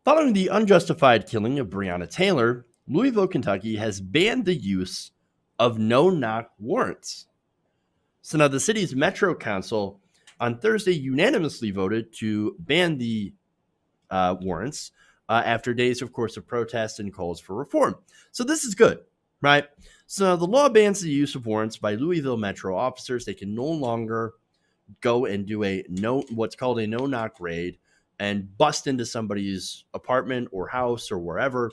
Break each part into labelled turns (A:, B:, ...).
A: Following the unjustified killing of Breonna Taylor, Louisville, Kentucky has banned the use of no-knock warrants. So now the city's Metro Council on Thursday unanimously voted to ban the warrants after days, of course, of protests and calls for reform. So this is good, right? So the law bans the use of warrants by Louisville Metro officers. They can no longer go and do what's called a no-knock raid and bust into somebody's apartment or house or wherever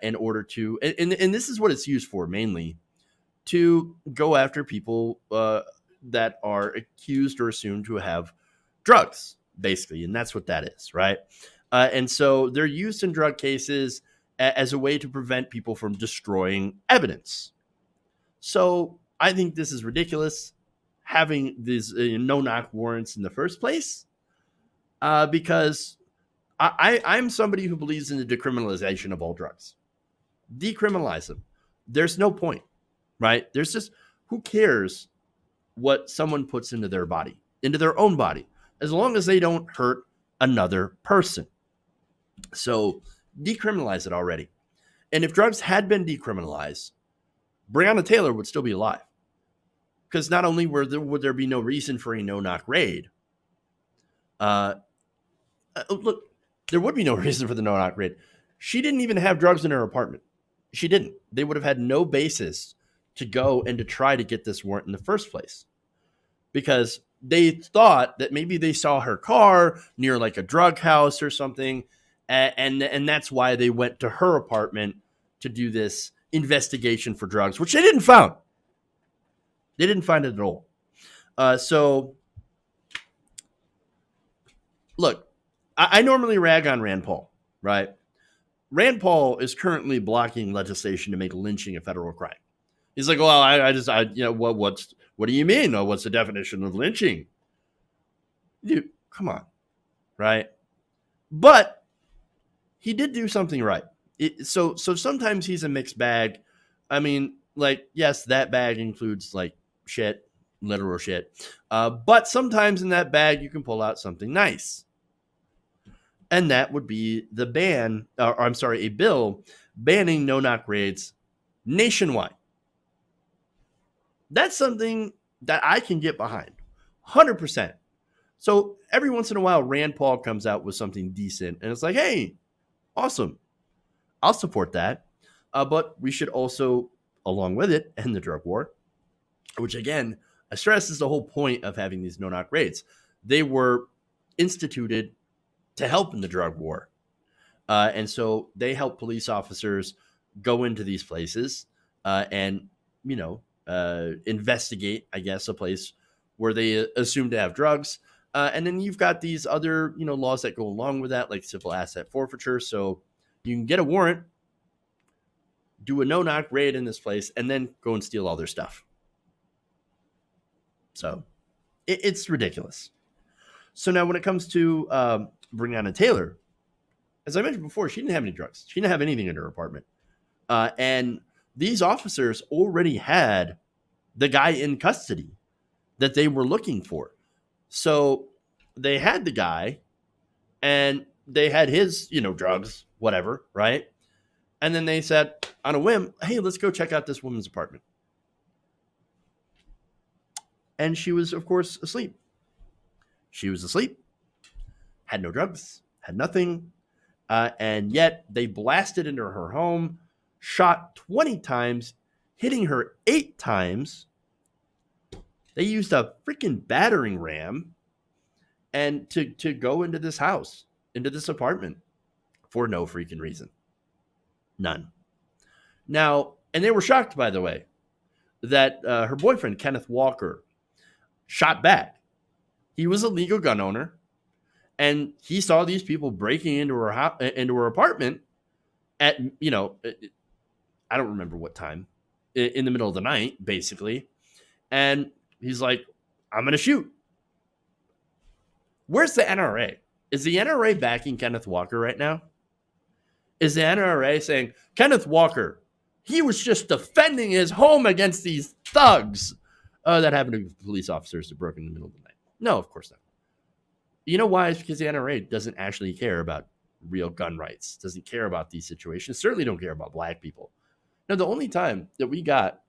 A: in order to, and this is what it's used for mainly, to go after people that are accused or assumed to have drugs, basically. And that's what that is, right? And so they're used in drug cases as a way to prevent people from destroying evidence. So I think this is ridiculous, having these no-knock warrants in the first place, because I'm somebody who believes in the decriminalization of all drugs. Decriminalize them. There's no point, right? There's just, who cares what someone puts into their body, into their own body, as long as they don't hurt another person. So decriminalize it already. And if drugs had been decriminalized, Breonna Taylor would still be alive. Because not only would there be no reason for a no-knock raid, look, there would be no reason for the no-knock raid. She didn't even have drugs in her apartment. She didn't. They would have had no basis to go and to try to get this warrant in the first place, because they thought that maybe they saw her car near like a drug house or something, and that's why they went to her apartment to do this investigation for drugs, which they didn't find. They didn't find it at all. So, look, I normally rag on Rand Paul, right? Rand Paul is currently blocking legislation to make lynching a federal crime. He's like, well, what do you mean? Oh, what's the definition of lynching? Dude, come on, right? But he did do something right. So sometimes he's a mixed bag. I mean, like, yes, that bag includes like shit, literal shit. But sometimes in that bag, you can pull out something nice. And that would be the a bill banning no-knock raids nationwide. That's something that I can get behind, 100%. So every once in a while, Rand Paul comes out with something decent, and it's like, hey, awesome. I'll support that. But we should also, along with it, end the drug war, which, again, I stress is the whole point of having these no-knock raids. They were instituted to help in the drug war. And so they help police officers go into these places and, investigate, I guess, a place where they assume to have drugs. And then you've got these other, laws that go along with that, like civil asset forfeiture. So you can get a warrant, do a no-knock raid in this place, and then go and steal all their stuff. So it's ridiculous. So now when it comes to Breonna Taylor, as I mentioned before, she didn't have any drugs. She didn't have anything in her apartment. And these officers already had the guy in custody that they were looking for. So they had the guy and they had his, drugs, whatever, right? And then they said on a whim, hey, let's go check out this woman's apartment. And she was, of course, asleep. She was asleep, had no drugs, had nothing. And yet they blasted into her home, shot 20 times, hitting her 8 times. They used a freaking battering ram and to go into this house, into this apartment, for no freaking reason. None. Now, and they were shocked, by the way, that her boyfriend, Kenneth Walker, shot back. He was a legal gun owner, and he saw these people breaking into her apartment at, I don't remember what time, in the middle of the night, basically. And he's like, I'm going to shoot. Where's the NRA? Is the NRA backing Kenneth Walker right now? Is the NRA saying, Kenneth Walker, he was just defending his home against these thugs that happened to be police officers that broke in the middle of the night? No, of course not. You know why? It's because the NRA doesn't actually care about real gun rights, doesn't care about these situations, certainly don't care about black people. Now, the only time that we got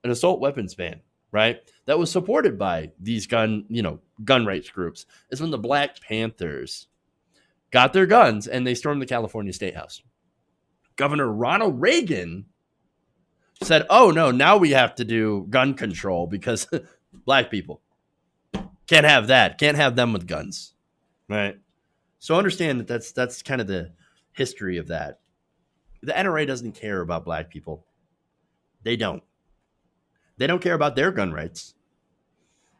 A: an assault weapons ban, right, that was supported by these gun rights groups is when the Black Panthers got their guns and they stormed the California State House. Governor Ronald Reagan said, oh, no, now we have to do gun control because black people can't have that. Can't have them with guns, right? So understand that that's kind of the history of that. The NRA doesn't care about black people. They don't. They don't care about their gun rights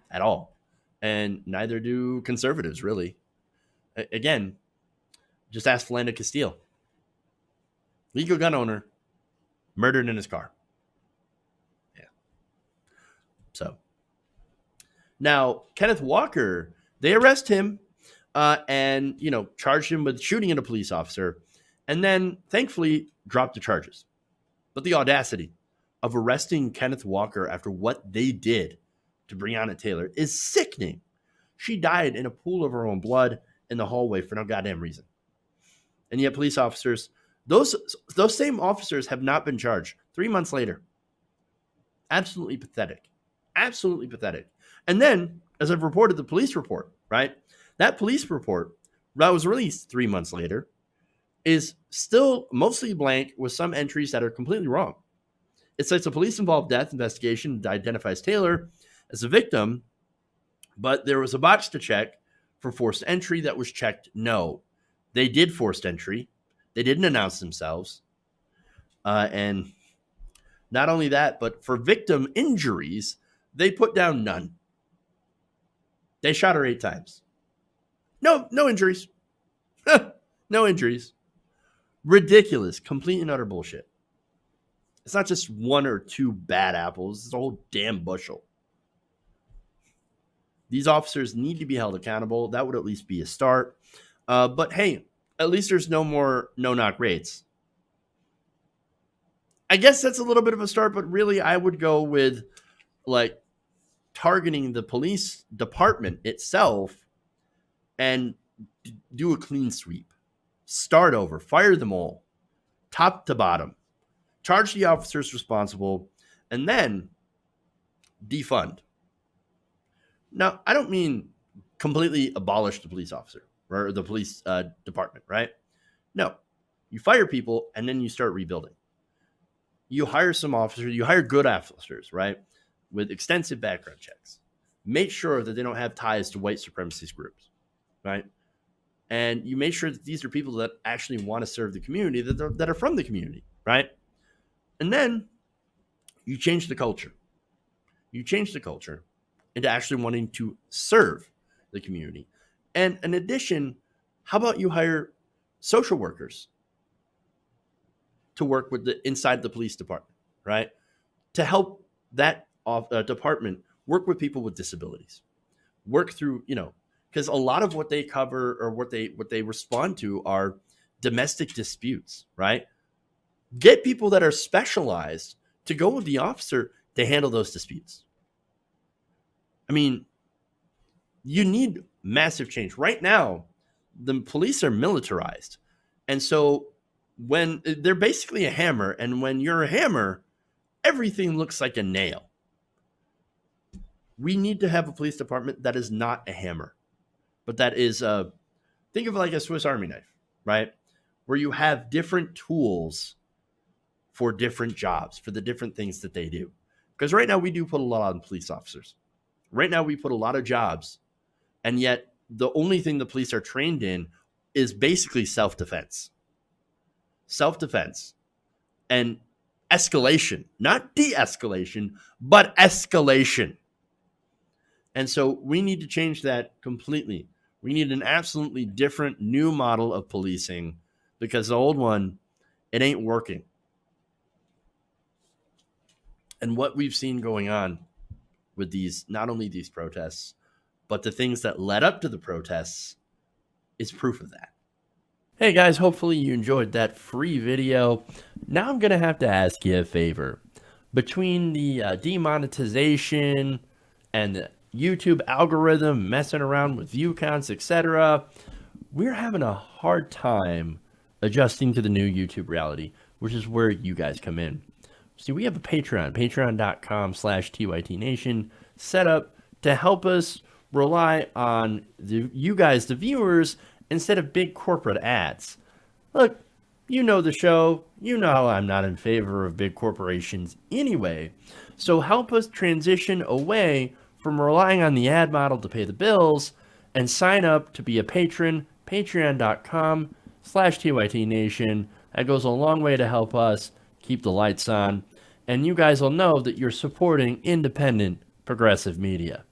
A: at all. And neither do conservatives, really. Again, just ask Philando Castile. Legal gun owner, murdered in his car. Yeah. So now Kenneth Walker, they arrest him and charged him with shooting at a police officer, and then thankfully dropped the charges. But the audacity of arresting Kenneth Walker after what they did to Breonna Taylor is sickening. She died in a pool of her own blood in the hallway for no goddamn reason. And yet police officers, those same officers have not been charged 3 months later. Absolutely pathetic. Absolutely pathetic. And then, as I've reported the police report, right? That police report that was released 3 months later is still mostly blank with some entries that are completely wrong. It cites a police-involved death investigation that identifies Taylor as a victim, but there was a box to check for forced entry that was checked no. They did forced entry. They didn't announce themselves. And not only that, but for victim injuries, they put down none. They shot her 8 times. No injuries. No injuries. Ridiculous. Complete and utter bullshit. It's not just 1 or 2 bad apples. It's a whole damn bushel. These officers need to be held accountable. That would at least be a start. But hey, at least there's no more no-knock rates. I guess that's a little bit of a start, but really I would go with like targeting the police department itself and do a clean sweep. Start over. Fire them all. Top to bottom. Charge the officers responsible, and then defund. Now, I don't mean completely abolish the police officer or the police department, right? No. You fire people, and then you start rebuilding. You hire some officers. You hire good officers, right, with extensive background checks. Make sure that they don't have ties to white supremacist groups, right? And you make sure that these are people that actually want to serve the community, that are from the community, right? And then you change the culture. You change the culture into actually wanting to serve the community. And in addition, how about you hire social workers to work with inside the police department, right? To help that department work with people with disabilities. Work through, because a lot of what they cover or what they respond to are domestic disputes, right? Get people that are specialized to go with the officer to handle those disputes. I mean, you need massive change. Right now, the police are militarized. And so when they're basically a hammer, and when you're a hammer, everything looks like a nail. We need to have a police department that is not a hammer, but that is, think of it like a Swiss Army knife, right? Where you have different tools for different jobs, for the different things that they do. Because right now we do put a lot on police officers. Right now we put a lot of jobs, and yet the only thing the police are trained in is basically self-defense. Self-defense and escalation, not de-escalation, but escalation. And so we need to change that completely. We need an absolutely different new model of policing because the old one, it ain't working. And what we've seen going on with these, not only these protests, but the things that led up to the protests is proof of that. Hey guys, hopefully you enjoyed that free video. Now I'm going to have to ask you a favor. Between the demonetization and the YouTube algorithm messing around with view counts, etc., we're having a hard time adjusting to the new YouTube reality, which is where you guys come in. See, we have a Patreon, patreon.com/TYTNation, set up to help us rely on you guys, the viewers, instead of big corporate ads. Look, you know the show. You know how I'm not in favor of big corporations anyway. So help us transition away from relying on the ad model to pay the bills and sign up to be a patron, patreon.com/TYTNation. That goes a long way to help us keep the lights on. And you guys will know that you're supporting independent progressive media.